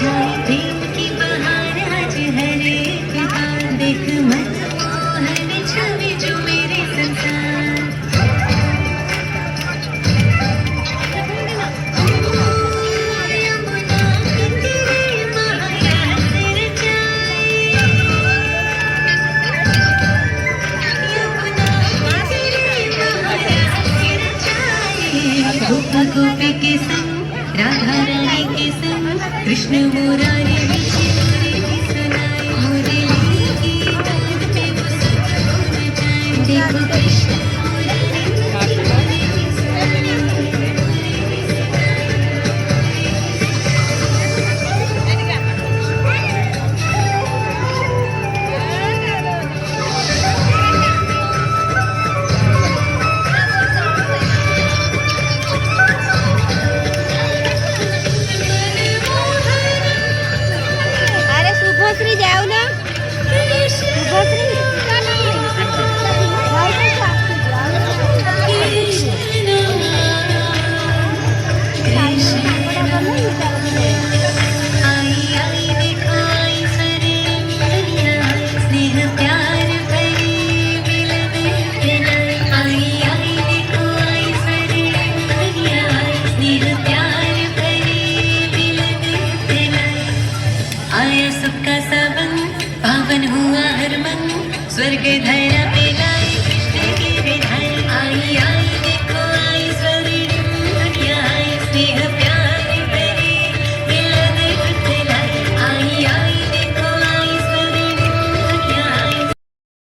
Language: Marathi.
छाई प्रेम की बहार आज हर एक बार देख मनमोहन छवि जो मेरे संसार यमुना कितने माया से रचाई यमुना कितने माया से रचाई गोप गोपी के संग राधा रानी के संग कृष्ण मुरारी विषय सुनाए मुरली की तान पे वो सब हो जाए देखो कृष्ण अरे शुभश्री जाऊ ना शुभश्री आई आई देखो आई सरे स्नेह प्यार भरी मिलन आई आई देखो आई सरे स्नेह प्यार भरी मिलन आया सबका सबंग पावन हुआ हर मन स्वर्ग धरा पेला